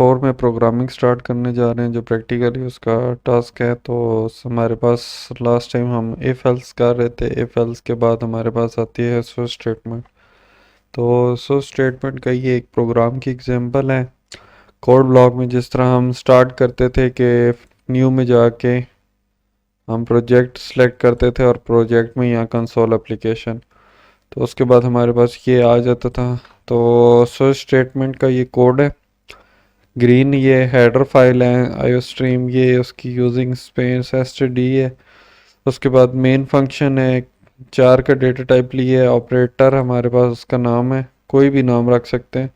4 में programming start करने जा रहे हैं, जो प्रैक्टिकली उसका टास्क है। तो हमारे पास लास्ट टाइम हम इफ एल्स कर रहे थे। इफ एल्स के बाद हमारे पास आती है स्विच स्टेटमेंट। तो स्विच स्टेटमेंट का ये एक प्रोग्राम की एग्जांपल है। कोड ब्लॉक में जिस तरह हम स्टार्ट करते थे कि न्यू में जाके हम प्रोजेक्ट सेलेक्ट करते थे और प्रोजेक्ट में यहाँ कंसोल एप्लीकेशन, तो उसके बाद हमारे पास ये आ जाता था। तो स्विच स्टेटमेंट का ये कोड है। ग्रीन ये हेडर फाइल है आईओ स्ट्रीम, ये उसकी यूजिंग स्पेस एसटीडी है। उसके बाद मेन फंक्शन है, 4 का डेटा टाइप लिए, ऑपरेटर हमारे पास उसका नाम है, कोई भी नाम रख सकते हैं।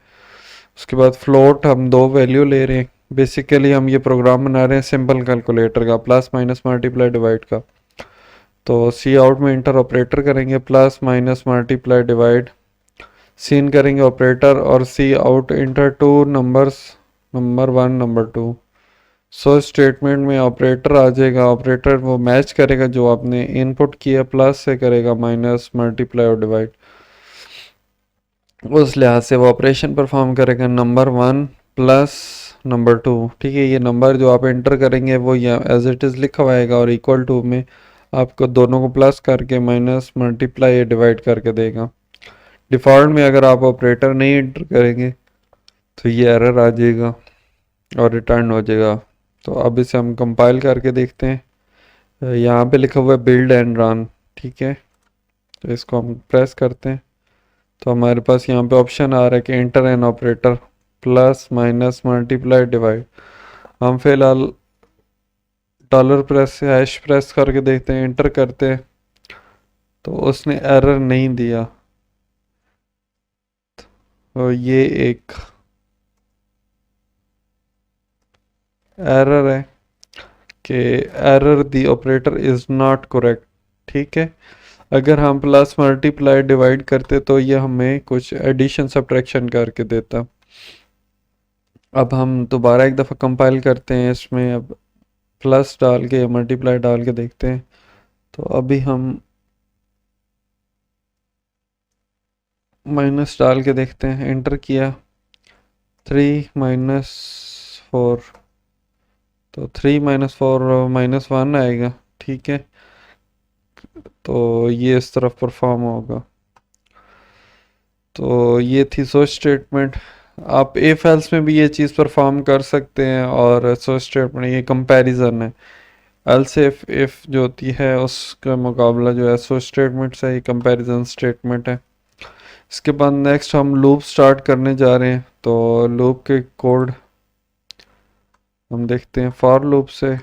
उसके बाद फ्लोट हम 2 वैल्यू ले रहे हैं। बेसिकली हम ये प्रोग्राम बना रहे हैं सिंपल कैलकुलेटर का, प्लस माइनस मल्टीप्लाई डिवाइड का। तो सी आउट में इंटर ऑपरेटर करेंगे, plus minus multiply divide. Cin करेंगे ऑपरेटर और cout enter two numbers, number 1 number 2। So statement में ऑपरेटर आ जाएगा, ऑपरेटर वो मैच करेगा जो आपने इनपुट किया, प्लस से करेगा माइनस मल्टीप्लाई और डिवाइड। उस लिहाज से वो ऑपरेशन परफॉर्म करेगा नंबर 1 प्लस नंबर 2। ठीक है, ये नंबर जो आप एंटर करेंगे वो यहाँ एज इट इज़ लिखा हुआ और इक्वल टू में आपको दोनों को प्लस करके माइनस मल्टीप्लाई डिवाइड करके देगा। डिफ़ॉल्ट में अगर आप ऑपरेटर नहीं एंटर करेंगे तो ये एरर आ जाएगा और रिटर्न हो जाएगा। तो अब इसे हम कंपाइल करके देखते हैं। यहाँ पे लिखा हुआ है बिल्ड एंड रन। ठीक है, तो इसको हम प्रेस करते हैं तो हमारे पास यहाँ पे ऑप्शन आ रहा है कि enter an operator, plus minus multiply divide. हम फिलहाल डॉलर प्रेस से हैश प्रेस करके देखते हैं, एंटर करते हैं तो उसने एरर नहीं दिया। तो ये एक एरर है कि error the operator is not correct. ठीक है, अगर हम प्लस मल्टीप्लाई डिवाइड करते तो ये हमें कुछ एडिशन सब्ट्रैक्शन करके देता। अब हम दोबारा एक दफ़ा कंपाइल करते हैं, इसमें अब प्लस डाल के या मल्टीप्लाई डाल के देखते हैं। तो अभी हम माइनस डाल के देखते हैं, एंटर किया 3 - 4, तो 3 - 4 -1 आएगा। ठीक है, तो ये इस तरफ परफॉर्म होगा। तो ये थी सोच स्टेटमेंट। आप इफ एल्स में भी ये चीज़ परफॉर्म कर सकते हैं और सोच स्टेटमेंट ये कंपैरिजन है। एल्स इफ जो होती है उसका मुकाबला जो है सोच स्टेटमेंट से, ये कंपैरिजन स्टेटमेंट है। इसके बाद नेक्स्ट हम लूप स्टार्ट करने जा रहे हैं। तो लूप के कोड हम देखते हैं फॉर लूप से।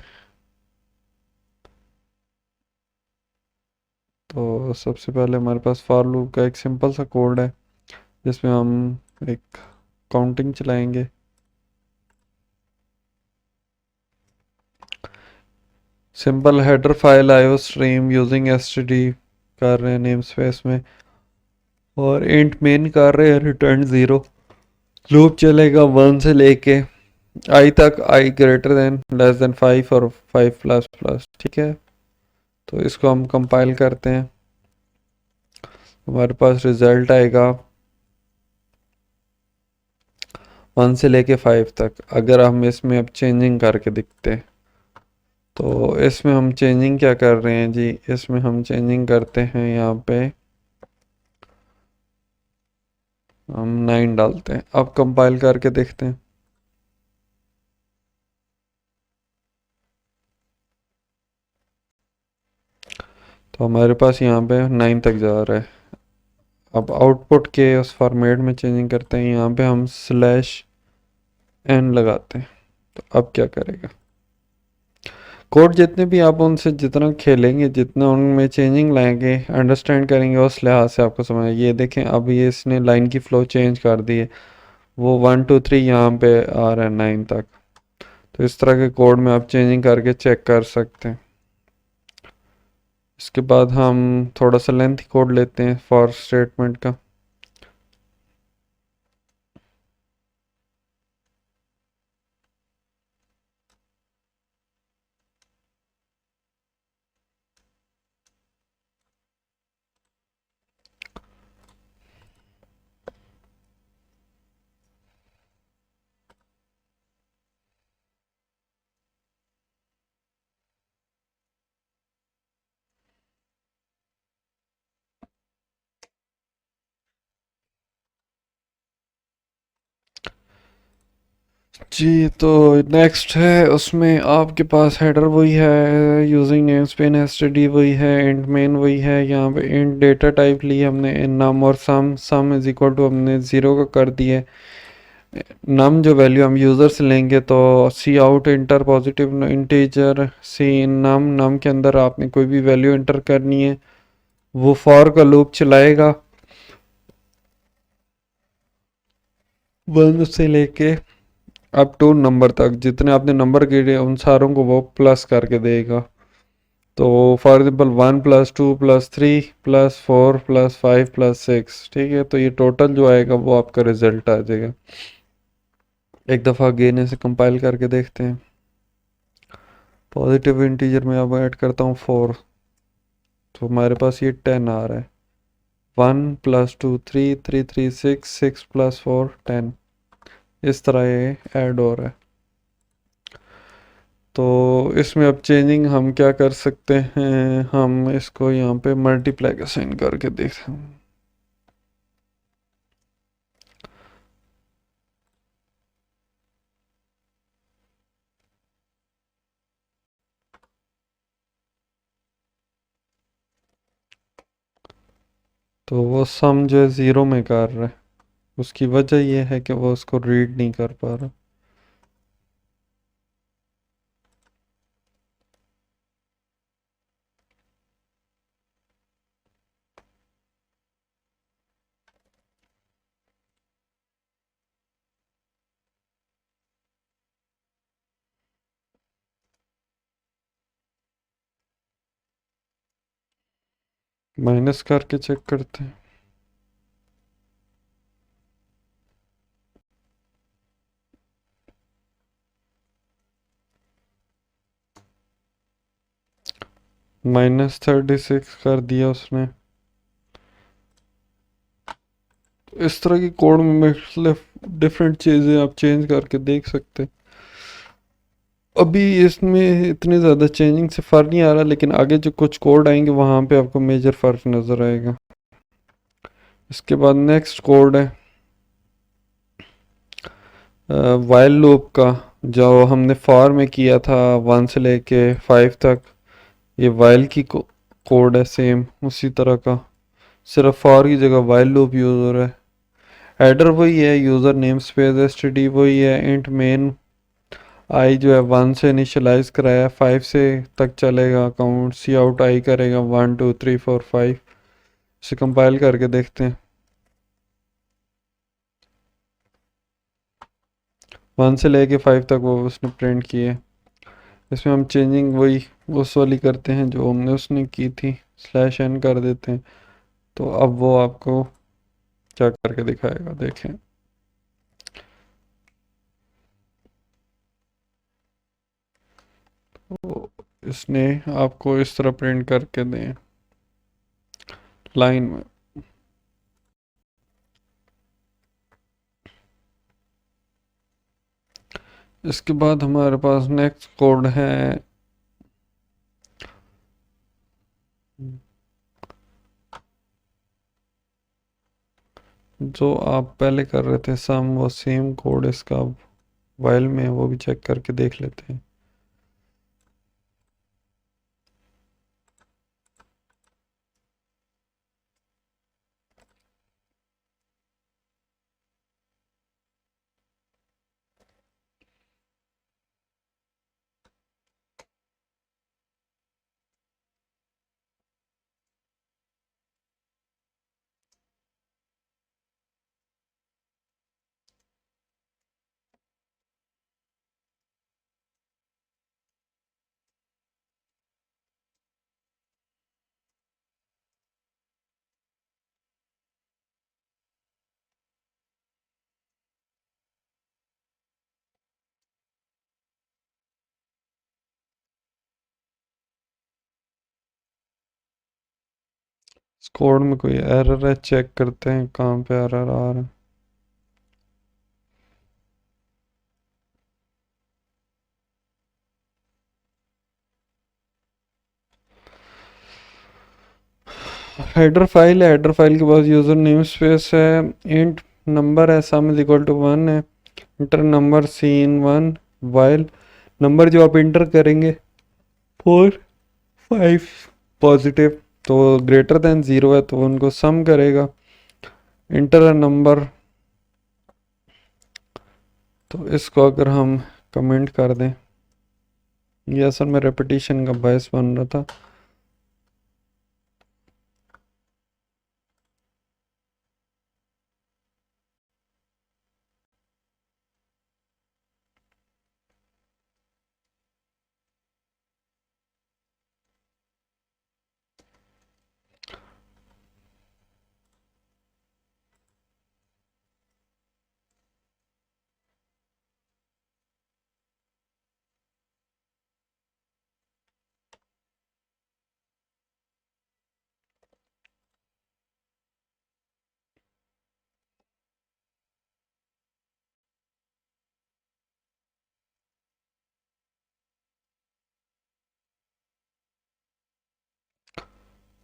तो सबसे पहले हमारे पास फॉर लूप का एक सिंपल सा कोड है जिसमें हम एक काउंटिंग चलाएंगे। Simple header file IO stream using STD कर रहे हैं नेम स्पेस में, और इंट मेन कर रहे हैं रिटर्न 0। लूप चलेगा 1 से लेके आई तक, आई ग्रेटर देन लेस देन 5 और 5 प्लस प्लस। ठीक है, तो इसको हम कंपाइल करते हैं, हमारे पास रिजल्ट आएगा 1 से लेके 5 तक। अगर हम इसमें अब चेंजिंग करके दिखते हैं तो इसमें हम चेंजिंग क्या कर रहे हैं जी, इसमें हम चेंजिंग करते हैं, यहाँ पे हम 9 डालते हैं। अब कंपाइल करके देखते हैं तो हमारे पास यहाँ पे 9 तक जा रहा है। अब आउटपुट के उस फॉर्मेट में चेंजिंग करते हैं, यहाँ पे हम /n लगाते हैं। तो अब क्या करेगा कोड, जितने भी आप उनसे जितना खेलेंगे, जितना उनमें चेंजिंग लाएंगे, अंडरस्टैंड करेंगे, उस लिहाज से आपको समझ ये देखें। अब ये इसने लाइन की फ़्लो चेंज कर दी है, वो 1 2 3 यहाँ पे आ रहा है 9 तक। तो इस तरह के कोड में आप चेंजिंग करके चेक कर सकते हैं। इसके बाद हम थोड़ा सा लेंथी कोड लेते हैं फॉर स्टेटमेंट का। जी, तो नेक्स्ट है उसमें आपके पास हेडर वही है, यूजिंग नेम स्पेन एसटीडी वही है, इंट मेन वही है, यहाँ पे इंट डेटा टाइप ली हमने इन नम और सम इज इक्वल टू हमने ज़ीरो का कर दिया। नम जो वैल्यू हम यूज़र से लेंगे तो cout inter positive integer सी इन नम, नम के अंदर आपने कोई भी वैल्यू इंटर करनी है, वो फॉर का लूप चलाएगा 1 से लेके अप टू नंबर तक, जितने आपने नंबर गिरे उन सारों को वो प्लस करके देगा। तो फॉर एग्जाम्पल 1 + 2 + 3 +4 +5 +6, ठीक है, तो ये टोटल जो आएगा वो आपका रिजल्ट आ जाएगा। एक दफ़ा अगेन इसे कंपाइल करके देखते हैं। पॉजिटिव इंटीजर में अब ऐड करता हूँ 4, तो हमारे पास ये 10 आ रहा है। 1 + 2 3 3 3 6 6 + 4 10, इस तरह ये ऐड हो रहा है। तो इसमें अब चेंजिंग हम क्या कर सकते हैं, हम इसको यहाँ पे मल्टीप्लाई का साइन करके देखते हैं। तो वो सम जो है ज़ीरो में कर रहा है, उसकी वजह ये है कि वो उसको रीड नहीं कर पा रहा। माइनस करके चेक करते हैं। -36 कर दिया उसने। इस तरह की कोड में मतलब डिफरेंट चीज़ें आप चेंज करके देख सकते हैं। अभी इसमें इतने ज़्यादा चेंजिंग से फ़र्क नहीं आ रहा, लेकिन आगे जो कुछ कोड आएंगे वहाँ पे आपको मेजर फ़र्क नज़र आएगा। इसके बाद नेक्स्ट कोड है वाइल लूप का, जो हमने फॉर में किया था 1 से लेके 5 तक। ये वाइल की कोड है सेम उसी तरह का, सिर्फ फॉर की जगह वाइल लूप यूज़ हो रहा है। हेडर वही है, यूज़र नेम स्पेस एसटीडी वही है, इंट मेन आई जो है 1 से इनिशलाइज कराया, 5 से तक चलेगा काउंट, सी आउट आई करेगा 1 2 3 4 5। इसे कंपाइल करके देखते हैं। 1 से लेके 5 तक वो उसने प्रिंट किए। इसमें हम चेंजिंग वही उस वाली करते हैं जो हमने उसने की थी, /n कर देते हैं। तो अब वो आपको क्या करके दिखाएगा देखें। तो इसने आपको इस तरह प्रिंट करके दें लाइन में। इसके बाद हमारे पास नेक्स्ट कोड है जो आप पहले कर रहे थे सम, वो सेम कोड इसका वाइल में है, वो भी चेक करके देख लेते हैं। इस कोड में कोई एरर है, चेक करते हैं कहाँ पे एरर आ रहा है। हेडर फाइल है, हेडर फाइल के पास यूज़र नेम स्पेस है, इंट नंबर है, सम इज इक्वल टू 1 है, inter number C in 1 while number जो आप इंटर करेंगे 4 5 पॉजिटिव तो ग्रेटर देन ज़ीरो है तो उनको सम करेगा। इंटर अ नंबर, तो इसको अगर हम कमेंट कर दें, ये असल में रेपिटेशन का बायस बन रहा था।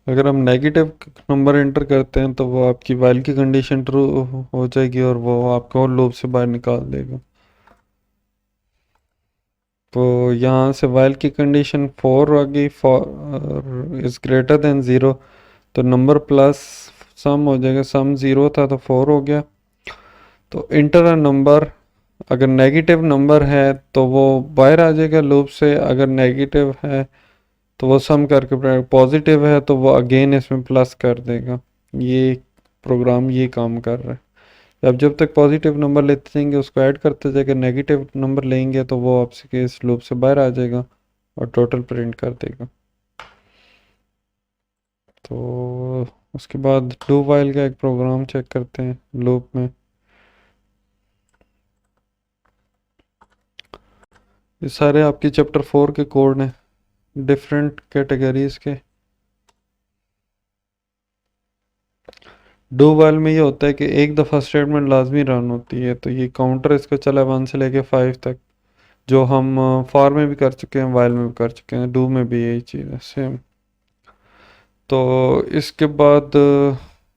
अगर हम नेगेटिव नंबर एंटर करते हैं तो वो आपकी वाइल की कंडीशन ट्रू हो जाएगी और वो आपको लूप से बाहर निकाल देगा। तो यहाँ से वाइल की कंडीशन 4 आ गई, for is greater than zero, तो नंबर प्लस सम हो जाएगा, सम ज़ीरो था तो 4 हो गया। तो इंटर अ नंबर, अगर नेगेटिव नंबर है तो वो बाहर आ जाएगा लूप से, अगर नेगेटिव है तो वो सम करके, पॉजिटिव है तो वो अगेन इसमें प्लस कर देगा। ये प्रोग्राम ये काम कर रहा है। अब जब तक पॉजिटिव नंबर लेते जाएंगे उसको ऐड करते जाएंगे, नेगेटिव नंबर लेंगे तो वो आपसे इस लूप से बाहर आ जाएगा और टोटल प्रिंट कर देगा। तो उसके बाद डू वाइल का एक प्रोग्राम चेक करते हैं लूप में। ये सारे आपके चैप्टर 4 के कोड हैं, डिफरेंट कैटेगरीज के। डू वाइल में ये होता है कि एक दफ़ा स्टेटमेंट लाजमी रन होती है, तो ये काउंटर इसका चला 1 से लेके 5 तक, जो हम फॉर में भी कर चुके हैं, वाइल में भी कर चुके हैं, डू में भी यही चीज़ है सेम। तो इसके बाद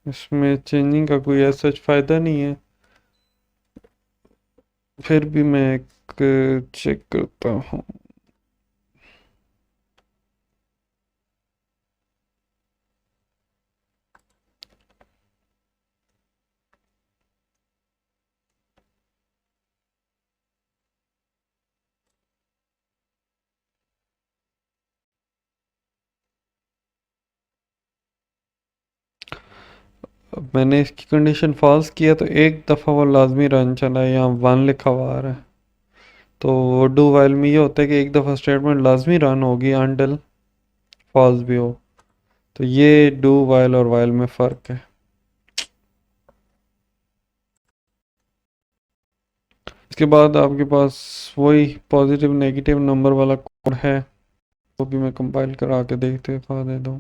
इसमें चेंजिंग का कोई ऐसा फ़ायदा नहीं है, फिर भी मैं एक चेक करता हूँ। अब मैंने इसकी कंडीशन फॉल्स किया तो एक दफ़ा वो लाजमी रन चला है, यहाँ 1 लिखा हुआ आ रहा है। तो डू वाइल में ये होता है कि एक दफ़ा स्टेटमेंट लाजमी रन होगी अनटिल फॉल्स भी हो। तो ये डू वाइल और वाइल में फ़र्क है। इसके बाद आपके पास वही पॉजिटिव नेगेटिव नंबर वाला कोड है, वो भी मैं कंपाइल करा के देखते दिखा दे दूँ।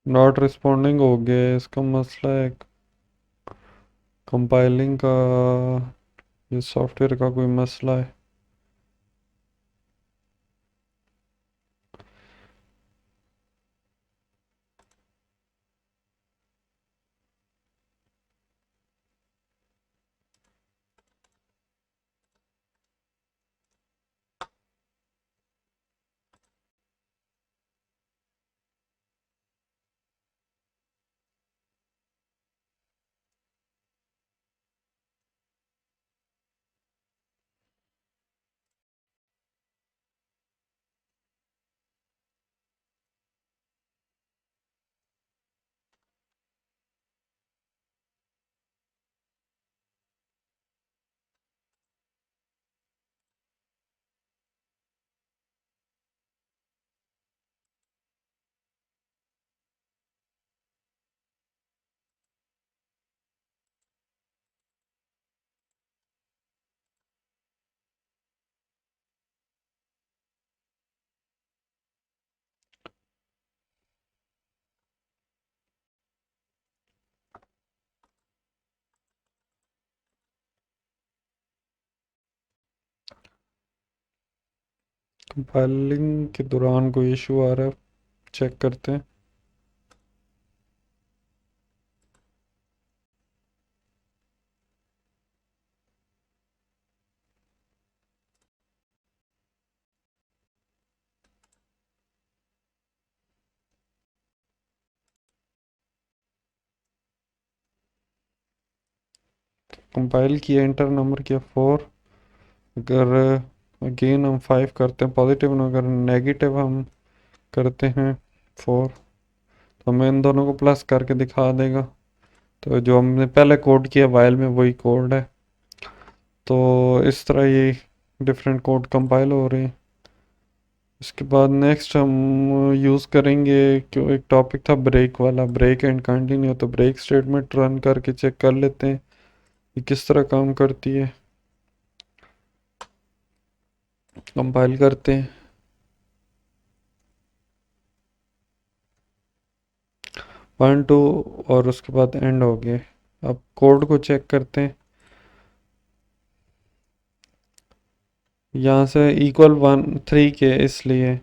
नॉट रिस्पॉन्डिंग हो गया है, इसका मसला है कंपाइलिंग का, ये सॉफ्टवेयर का कोई मसला है। कंपाइलिंग के दौरान कोई इशू आ रहा है, चेक करते हैं। कंपाइल किया, इंटर नंबर किया 4। अगर अगेन हम 5 करते हैं पॉजिटिव, अगर नेगेटिव हम करते हैं 4, तो हमें इन दोनों को प्लस करके दिखा देगा। तो जो हमने पहले कोड किया वाइल में वही कोड है। तो इस तरह ये डिफरेंट कोड कंपाइल हो रहे हैं। इसके बाद नेक्स्ट हम यूज़ करेंगे, क्यों एक टॉपिक था ब्रेक वाला, ब्रेक एंड कंटिन्यू। तो ब्रेक स्टेटमेंट रन करके चेक कर लेते हैं ये किस तरह काम करती है। कंपाइल करते हैं, 1 2 और उसके बाद एंड हो गए। अब कोड को चेक करते हैं। यहाँ से इक्वल 3 के इसलिए,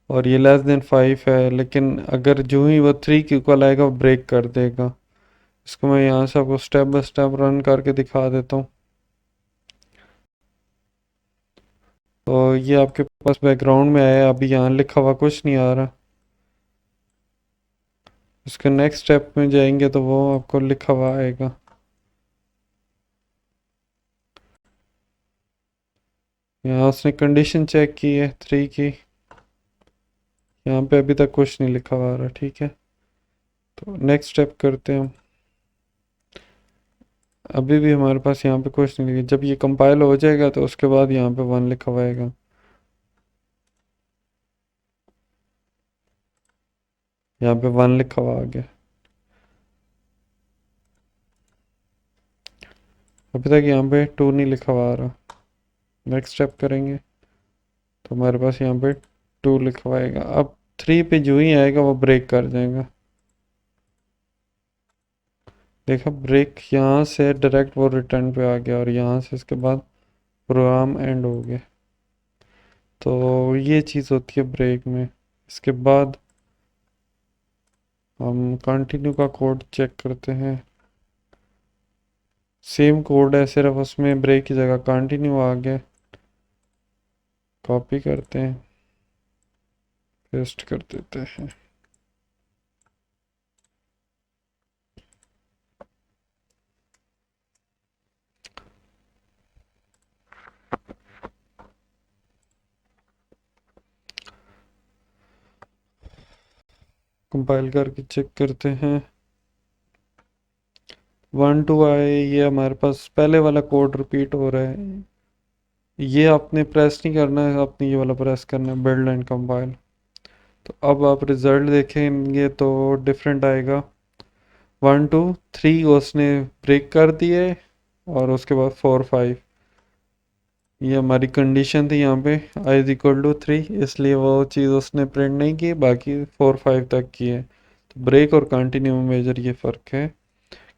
और ये लेस देन 5 है, लेकिन अगर जो ही वो 3 के इक्वल आएगा वो ब्रेक कर देगा। इसको मैं यहाँ से आपको स्टेप बाय स्टेप रन करके दिखा देता हूँ। तो ये आपके पास बैकग्राउंड में आया, अभी यहाँ लिखा हुआ कुछ नहीं आ रहा। इसके नेक्स्ट स्टेप में जाएंगे तो वो आपको लिखा हुआ आएगा। यहाँ उसने कंडीशन चेक की है 3 की, यहाँ पे अभी तक कुछ नहीं लिखा हुआ आ रहा। ठीक है, तो नेक्स्ट स्टेप करते हैं हम। अभी भी हमारे पास यहाँ पे कुछ नहीं लिखा। जब ये कंपाइल हो जाएगा तो उसके बाद यहाँ पे 1 लिखा हुआ आएगा। यहाँ पे 1 लिखा हुआ आ गया। अभी तक यहाँ पे 2 नहीं लिखा हुआ आ रहा। नेक्स्ट स्टेप करेंगे तो हमारे पास यहाँ पे 2 लिखा हुआ आएगा। अब 3 पे जो ही आएगा वो ब्रेक कर जाएगा। देखा, ब्रेक यहाँ से डायरेक्ट वो रिटर्न पे आ गया, और यहाँ से इसके बाद प्रोग्राम एंड हो गया। तो ये चीज़ होती है ब्रेक में। इसके बाद हम कंटिन्यू का कोड चेक करते हैं। सेम कोड है, सिर्फ उसमें ब्रेक की जगह कंटिन्यू आ गया। कॉपी करते हैं, पेस्ट कर देते हैं। कंपाइल करके चेक करते हैं। 1 2 आए, ये हमारे पास पहले वाला कोड रिपीट हो रहा है। ये आपने प्रेस नहीं करना है, आपने ये वाला प्रेस करना है, बिल्ड एंड कंपाइल। तो अब आप रिजल्ट देखेंगे तो डिफरेंट आएगा। 1 2 3 उसने ब्रेक कर दिए, और उसके बाद 4 5। ये हमारी कंडीशन थी यहाँ पे, आई इज इक्वल टू 3, इसलिए वो चीज़ उसने प्रिंट नहीं की, बाकी 4 5 तक की है। तो ब्रेक और कंटिन्यू में मेजर ये फ़र्क है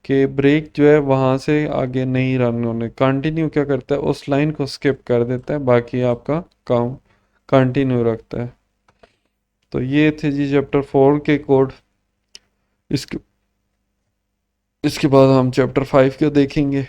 कि ब्रेक जो है वहाँ से आगे नहीं रन होने, कंटिन्यू क्या करता है उस लाइन को स्किप कर देता है, बाकी आपका काम कंटिन्यू रखता है। तो ये थे जी चैप्टर 4 के कोड। इसके इसके बाद हम चैप्टर 5 को देखेंगे।